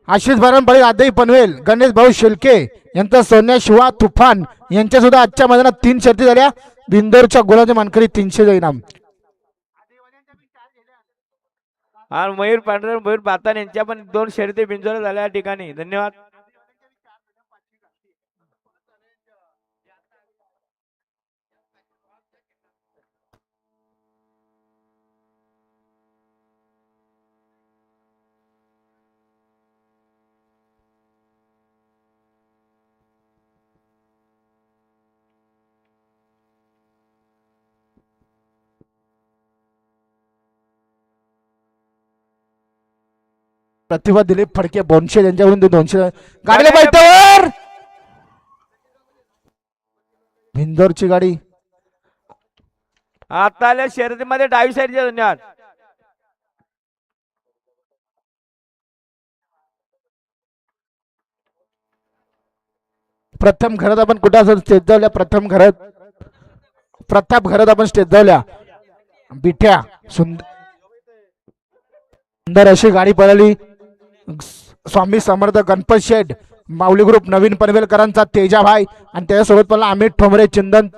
आशिष भरणबळी, आदई पनवेल, गणेश भाऊ शिल्के यांचा सोन्या शिवा तुफान यांच्या सुद्धा आजच्या मैदानात 3 शर्ती झाल्या. बिंदोरच्या गुलाबी मानकरी 300 इनाम. आणि मयूर पांढरे मयूर पातान यांच्या पण 2 शर्यती बिंजोर झाल्या या ठिकाणी. धन्यवाद. प्रतिभा दिलीप फडके बोनशे यांच्याकडून 200 गाडीला बैठवर बिंदोरची गाडी. आता आल्या शर्यतीमध्ये डावी साईडचे. धन्यवाद. प्रथम घरात आपण कुठं असं स्टेज जावल्या. प्रथम घरात प्रताप घरात आपण स्टेज जावल्या. बिठ्या सुंदर अशी गाडी पळाली. स्वामी समर्थ गणपत शेठ माऊली ग्रुप नवीन पनवेलकरांचा तेजाभाई आणि त्याच्यासोबत पण अमित ठोंबरे चिंद्रन